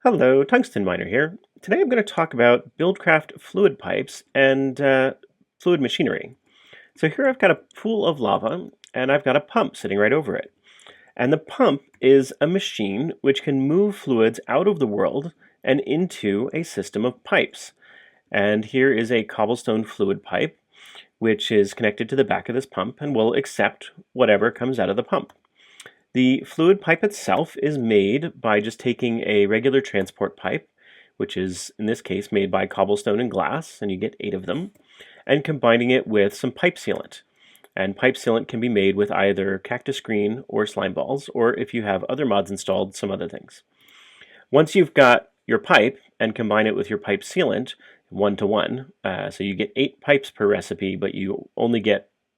Hello, Tungsten Miner here. Today I'm going to talk about BuildCraft fluid pipes and I'm going to talk about BuildCraft fluid pipes and fluid machinery. So here I've got a pool of lava and I've got a pump sitting right over it. And the pump is a machine which can move fluids out of the world and into a system of pipes. And here is a cobblestone fluid pipe which is connected to the back of this pump and will accept whatever comes out of the pump. The fluid pipe itself is made by just taking a regular transport pipe, which is in this case made by cobblestone and glass, and you get 8 of them, and combining it with some pipe sealant. And pipe sealant can be made with either cactus green or slime balls, or if you have other mods installed, some other things. Once you've got your pipe and combine it with your pipe sealant, 1-to-1, so you get 8 pipes per recipe, but you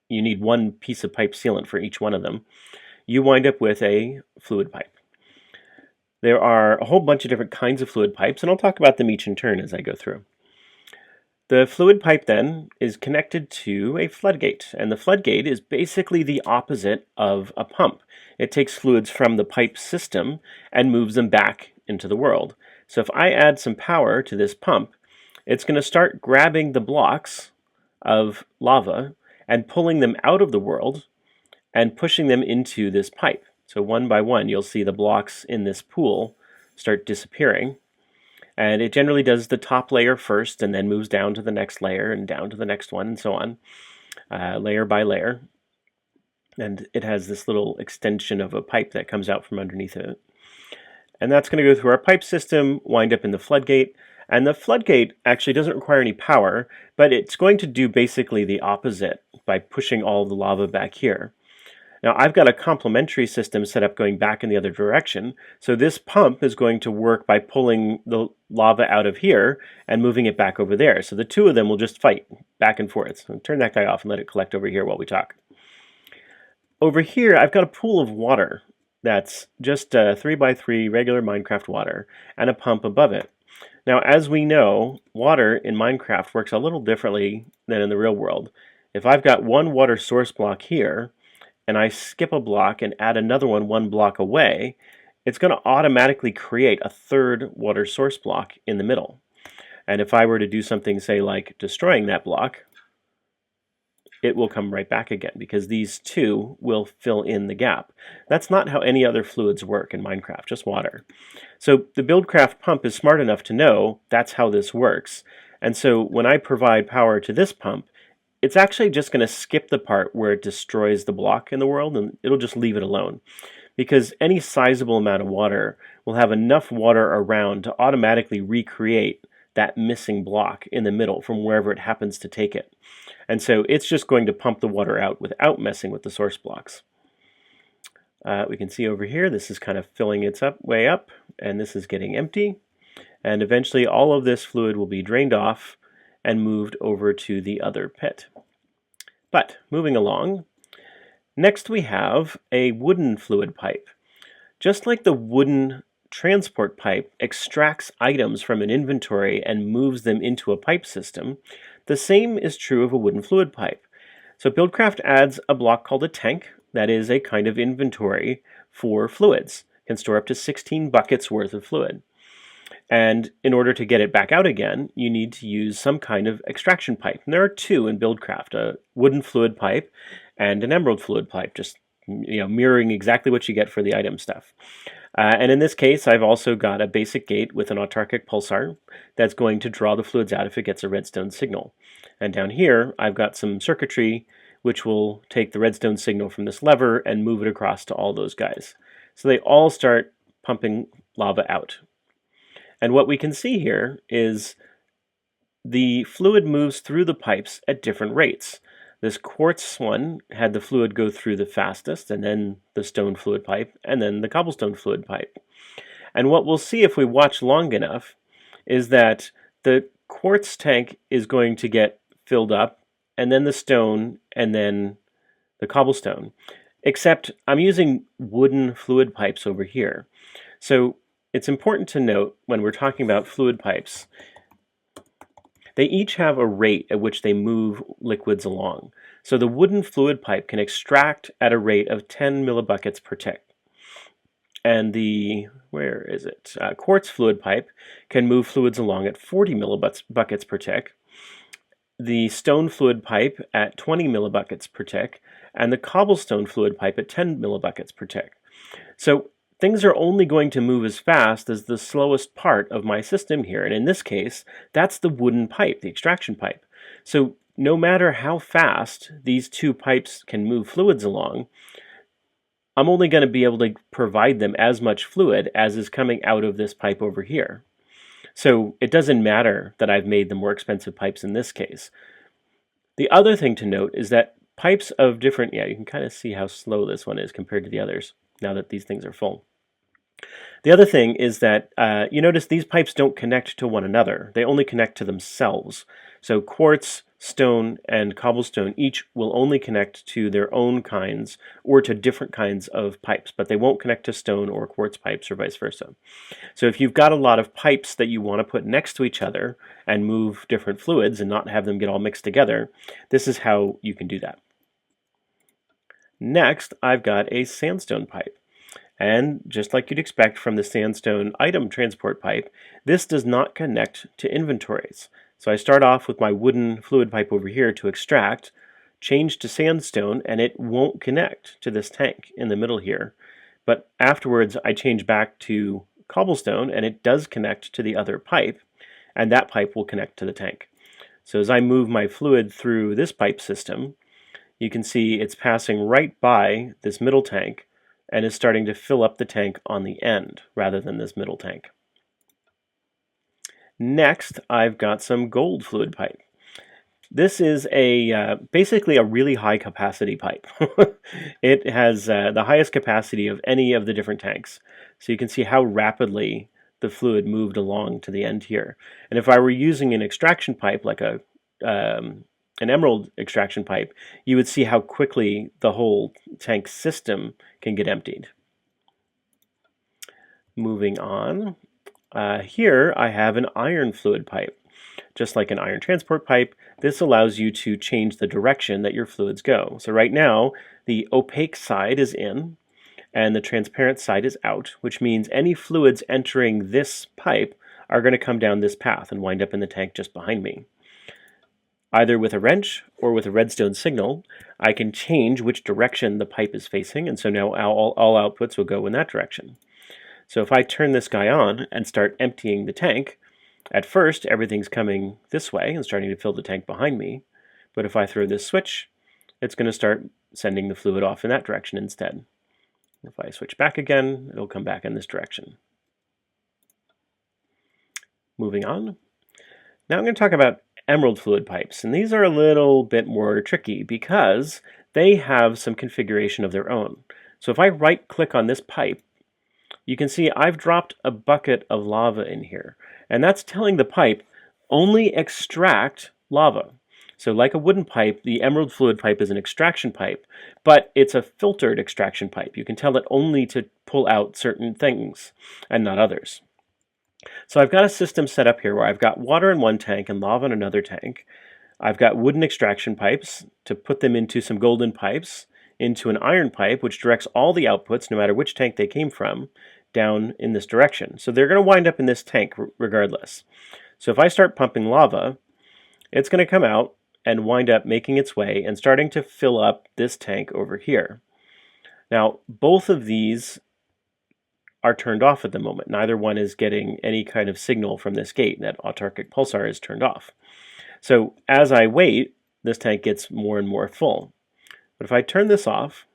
need 1 piece of pipe sealant for each one of them, you wind up with a fluid pipe. There are a whole bunch of different kinds of fluid pipes, and I'll talk about them each in turn as I go through. The fluid pipe then is connected to a floodgate, and the floodgate is basically the opposite of a pump. It takes fluids from the pipe system and moves them back into the world. So if I add some power to this pump, it's going to start grabbing the blocks of lava and pulling them out of the world and pushing them into this pipe. So one by one, you'll see the blocks in this pool start disappearing. And it generally does the top layer first and then moves down to the next layer and down to the next one and so on, layer by layer. And it has this little extension of a pipe that comes out from underneath it. And that's going to go through our pipe system, wind up in the floodgate. And the floodgate actually doesn't require any power, but it's going to do basically the opposite by pushing all of the lava back here. Now I've got a complementary system set up going back in the other direction, so this pump is going to work by pulling the lava out of here and moving it back over there. So the two of them will just fight back and forth. So turn that guy off and let it collect over here while we talk. Over here I've got a pool of water that's just 3x3 regular Minecraft water and a pump above it. Now as we know, water in Minecraft works a little differently than in the real world. If I've got one water source block here, and I skip a block and add another one block away, it's going to automatically create a third water source block in the middle. And if I were to do something, say, like destroying that block, it will come right back again because these two will fill in the gap. That's not how any other fluids work in Minecraft, just water. So the BuildCraft pump is smart enough to know that's how this works. And so when I provide power to this pump, it's actually just going to skip the part where it destroys the block in the world, and it'll just leave it alone. Because any sizable amount of water will have enough water around to automatically recreate that missing block in the middle from wherever it happens to take it. And so it's just going to pump the water out without messing with the source blocks. We can see over here, this is kind of filling its way up, and this is getting empty. And eventually all of this fluid will be drained off and moved over to the other pit. But moving along, next we have a wooden fluid pipe. Just like the wooden transport pipe extracts items from an inventory and moves them into a pipe system, the same is true of a wooden fluid pipe. So BuildCraft adds a block called a tank that is a kind of inventory for fluids. It can store up to 16 buckets worth of fluid. And in order to get it back out again, you need to use some kind of extraction pipe. And there are 2 in BuildCraft, a wooden fluid pipe and an emerald fluid pipe, just mirroring exactly what you get for the item stuff. And in this case, I've also got a basic gate with an autarkic pulsar that's going to draw the fluids out if it gets a redstone signal. And down here, I've got some circuitry which will take the redstone signal from this lever and move it across to all those guys. So they all start pumping lava out. And what we can see here is the fluid moves through the pipes at different rates. This quartz one had the fluid go through the fastest, and then the stone fluid pipe, and then the cobblestone fluid pipe. And what we'll see if we watch long enough is that the quartz tank is going to get filled up, and then the stone, and then the cobblestone. Except I'm using wooden fluid pipes over here. So it's important to note when we're talking about fluid pipes, they each have a rate at which they move liquids along. So the wooden fluid pipe can extract at a rate of 10 millibuckets per tick. and the, where is it? Quartz fluid pipe can move fluids along at 40 millibuckets per tick, the stone fluid pipe at 20 millibuckets per tick, and the cobblestone fluid pipe at 10 millibuckets per tick. So things are only going to move as fast as the slowest part of my system here, and in this case, that's the wooden pipe, the extraction pipe. So no matter how fast these two pipes can move fluids along, I'm only going to be able to provide them as much fluid as is coming out of this pipe over here. So it doesn't matter that I've made the more expensive pipes in this case. The other thing to note is that pipes of different, yeah, you can kind of see how slow this one is compared to the others now that these things are full. The other thing is that you notice these pipes don't connect to one another. They only connect to themselves. So quartz, stone, and cobblestone each will only connect to their own kinds or to different kinds of pipes, but they won't connect to stone or quartz pipes or vice versa. So if you've got a lot of pipes that you want to put next to each other and move different fluids and not have them get all mixed together, this is how you can do that. Next, I've got a sandstone pipe. And just like you'd expect from the sandstone item transport pipe, this does not connect to inventories. So I start off with my wooden fluid pipe over here to extract, change to sandstone, and it won't connect to this tank in the middle here. But afterwards, I change back to cobblestone, and it does connect to the other pipe, and that pipe will connect to the tank. So as I move my fluid through this pipe system, you can see it's passing right by this middle tank, and is starting to fill up the tank on the end rather than this middle tank. Next, I've got some gold fluid pipe. This is basically a really high capacity pipe. It has the highest capacity of any of the different tanks. So you can see how rapidly the fluid moved along to the end here. And if I were using an extraction pipe like an emerald extraction pipe, you would see how quickly the whole tank system can get emptied. Moving on, here I have an iron fluid pipe. Just like an iron transport pipe, this allows you to change the direction that your fluids go. So right now, the opaque side is in, and the transparent side is out, which means any fluids entering this pipe are going to come down this path and wind up in the tank just behind me. Either with a wrench or with a redstone signal, I can change which direction the pipe is facing, and so now all outputs will go in that direction. So if I turn this guy on and start emptying the tank, at first everything's coming this way and starting to fill the tank behind me, but if I throw this switch, it's going to start sending the fluid off in that direction instead. If I switch back again, it'll come back in this direction. Moving on. Now I'm going to talk about emerald fluid pipes, and these are a little bit more tricky because they have some configuration of their own. So if I right click on this pipe, you can see I've dropped a bucket of lava in here, and that's telling the pipe only extract lava. So like a wooden pipe, the emerald fluid pipe is an extraction pipe, but it's a filtered extraction pipe. You can tell it only to pull out certain things and not others. So I've got a system set up here where I've got water in one tank and lava in another tank. I've got wooden extraction pipes to put them into some golden pipes, into an iron pipe, which directs all the outputs, no matter which tank they came from, down in this direction. So they're going to wind up in this tank regardless. So if I start pumping lava, it's going to come out and wind up making its way and starting to fill up this tank over here. Now, both of these are turned off at the moment. Neither one is getting any kind of signal from this gate. That autarkic pulsar is turned off. So as I wait, this tank gets more and more full. But if I turn this off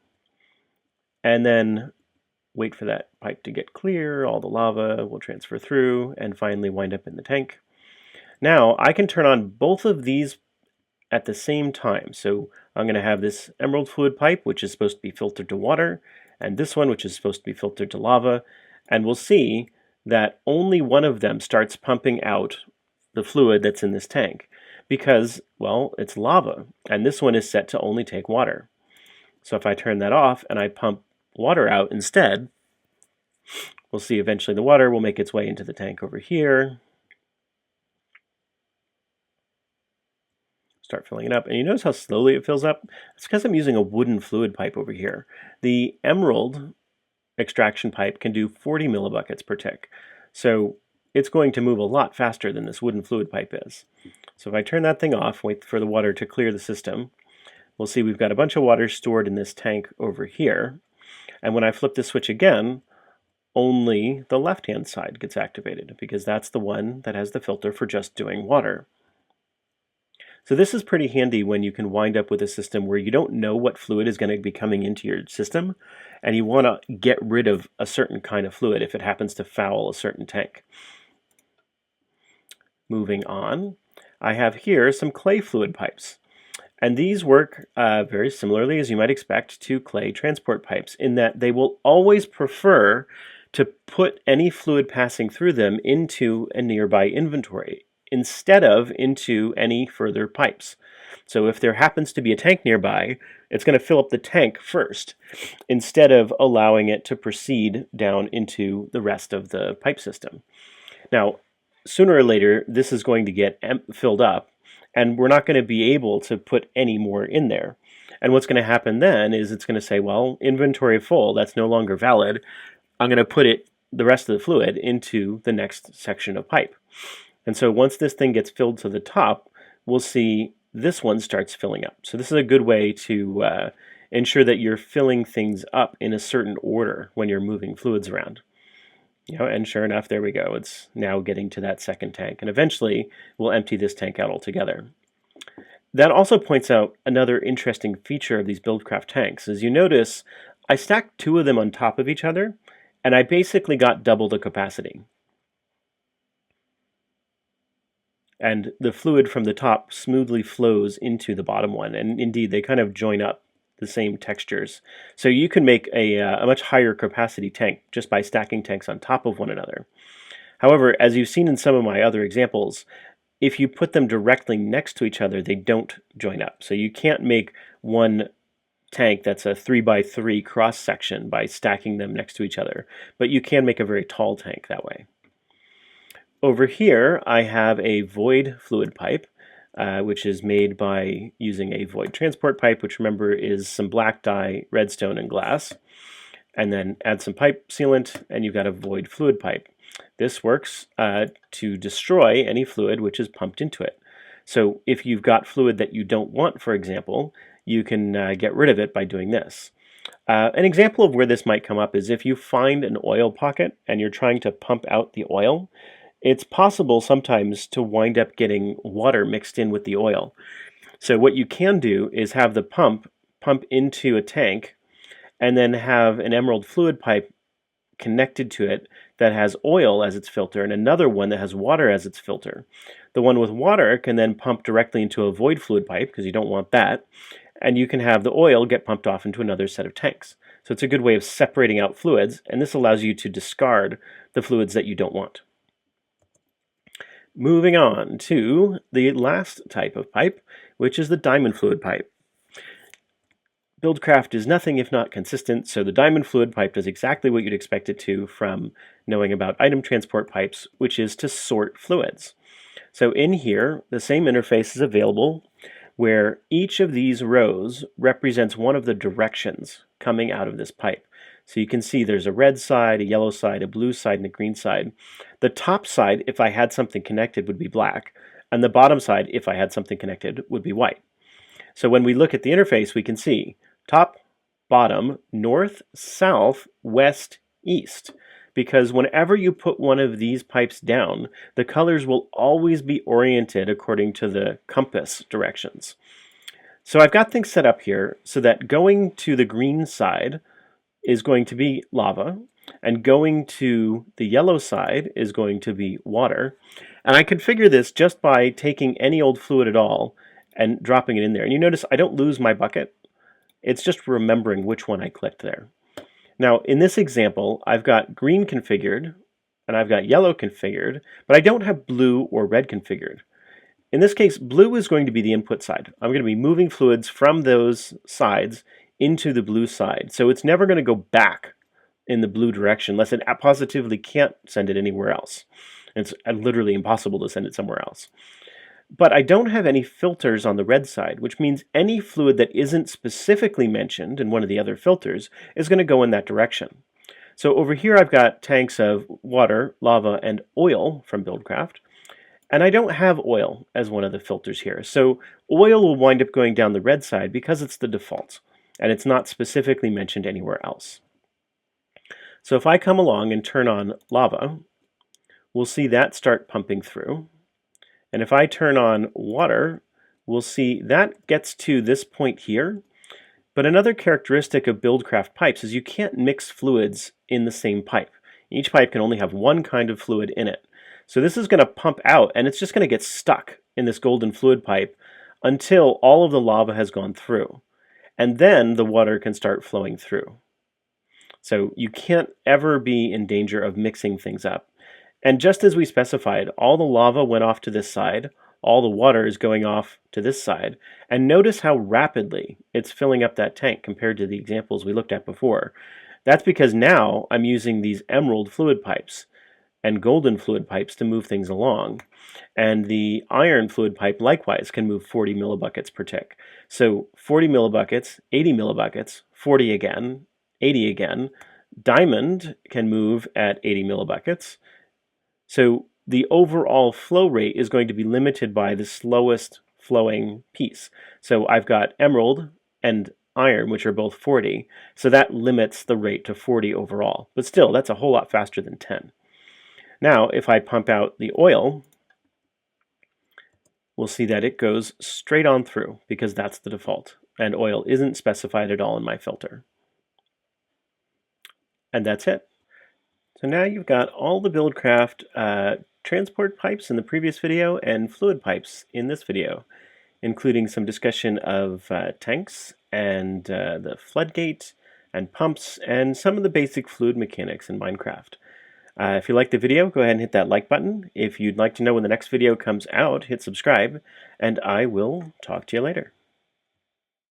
and then wait for that pipe to get clear, all the lava will transfer through and finally wind up in the tank. Now I can turn on both of these at the same time. So I'm going to have this emerald fluid pipe, which is supposed to be filtered to water, and this one, which is supposed to be filtered to lava, and we'll see that only one of them starts pumping out the fluid that's in this tank because, well, it's lava, and this one is set to only take water. So if I turn that off and I pump water out instead, we'll see eventually the water will make its way into the tank over here, start filling it up, and you notice how slowly it fills up? It's because I'm using a wooden fluid pipe over here. The emerald extraction pipe can do 40 millibuckets per tick. So it's going to move a lot faster than this wooden fluid pipe is. So if I turn that thing off, wait for the water to clear the system, we'll see we've got a bunch of water stored in this tank over here. And when I flip the switch again, only the left-hand side gets activated because that's the one that has the filter for just doing water. So this is pretty handy when you can wind up with a system where you don't know what fluid is going to be coming into your system, and you want to get rid of a certain kind of fluid if it happens to foul a certain tank. Moving on, I have here some clay fluid pipes. And these work very similarly, as you might expect, to clay transport pipes, in that they will always prefer to put any fluid passing through them into a nearby inventory instead of into any further pipes. So if there happens to be a tank nearby, it's going to fill up the tank first instead of allowing it to proceed down into the rest of the pipe system. Now, sooner or later, this is going to get filled up, and we're not going to be able to put any more in there. And what's going to happen then is it's going to say, well, inventory full, that's no longer valid. I'm going to put the rest of the fluid into the next section of pipe. And so once this thing gets filled to the top, we'll see this one starts filling up. So this is a good way to ensure that you're filling things up in a certain order when you're moving fluids around. And sure enough, there we go. It's now getting to that second tank, and eventually we'll empty this tank out altogether. That also points out another interesting feature of these BuildCraft tanks. As you notice, I stacked two of them on top of each other, and I basically got double the capacity. And the fluid from the top smoothly flows into the bottom one, and indeed they kind of join up the same textures. So you can make a much higher capacity tank just by stacking tanks on top of one another. However, as you've seen in some of my other examples, if you put them directly next to each other, they don't join up. So you can't make one tank that's a 3x3 cross section by stacking them next to each other, but you can make a very tall tank that way. Over here, I have a void fluid pipe, which is made by using a void transport pipe, which remember is some black dye, redstone, and glass. And then add some pipe sealant, and you've got a void fluid pipe. This works to destroy any fluid which is pumped into it. So if you've got fluid that you don't want, for example, you can get rid of it by doing this. An example of where this might come up is if you find an oil pocket and you're trying to pump out the oil. It's possible sometimes to wind up getting water mixed in with the oil. So what you can do is have the pump into a tank and then have an emerald fluid pipe connected to it that has oil as its filter and another one that has water as its filter. The one with water can then pump directly into a void fluid pipe because you don't want that, and you can have the oil get pumped off into another set of tanks. So it's a good way of separating out fluids, and this allows you to discard the fluids that you don't want. Moving on to the last type of pipe, which is the diamond fluid pipe. BuildCraft is nothing if not consistent, so the diamond fluid pipe does exactly what you'd expect it to from knowing about item transport pipes, which is to sort fluids. So in here, the same interface is available where each of these rows represents one of the directions coming out of this pipe. So you can see there's a red side, a yellow side, a blue side, and a green side. The top side, if I had something connected, would be black, and the bottom side, if I had something connected, would be white. So when we look at the interface, we can see top, bottom, north, south, west, east. Because whenever you put one of these pipes down, the colors will always be oriented according to the compass directions. So I've got things set up here so that going to the green side is going to be lava, and going to the yellow side is going to be water. And I configure this just by taking any old fluid at all and dropping it in there. And you notice I don't lose my bucket. It's just remembering which one I clicked there. Now, in this example, I've got green configured, and I've got yellow configured, but I don't have blue or red configured. In this case, blue is going to be the input side. I'm going to be moving fluids from those sides into the blue side. So it's never going to go back in the blue direction unless it positively can't send it anywhere else. It's literally impossible to send it somewhere else. But I don't have any filters on the red side, which means any fluid that isn't specifically mentioned in one of the other filters is going to go in that direction. So over here I've got tanks of water, lava, and oil from BuildCraft. And I don't have oil as one of the filters here. So oil will wind up going down the red side because it's the default, and it's not specifically mentioned anywhere else. So if I come along and turn on lava, we'll see that start pumping through. And if I turn on water, we'll see that gets to this point here. But another characteristic of BuildCraft pipes is you can't mix fluids in the same pipe. Each pipe can only have one kind of fluid in it. So this is going to pump out, and it's just going to get stuck in this golden fluid pipe until all of the lava has gone through. And then the water can start flowing through. So you can't ever be in danger of mixing things up. And just as we specified, all the lava went off to this side, all the water is going off to this side, and notice how rapidly it's filling up that tank compared to the examples we looked at before. That's because now I'm using these emerald fluid pipes and golden fluid pipes to move things along. And the iron fluid pipe likewise can move 40 millibuckets per tick. So 40 millibuckets, 80 millibuckets, 40 again, 80 again. Diamond can move at 80 millibuckets. So the overall flow rate is going to be limited by the slowest flowing piece. So I've got emerald and iron, which are both 40, so that limits the rate to 40 overall. But still, that's a whole lot faster than 10. Now, if I pump out the oil, we'll see that it goes straight on through because that's the default, and oil isn't specified at all in my filter. And that's it. So now you've got all the BuildCraft transport pipes in the previous video and fluid pipes in this video, including some discussion of tanks and the floodgate and pumps and some of the basic fluid mechanics in Minecraft. If you liked the video, go ahead and hit that like button. If you'd like to know when the next video comes out, hit subscribe, and I will talk to you later.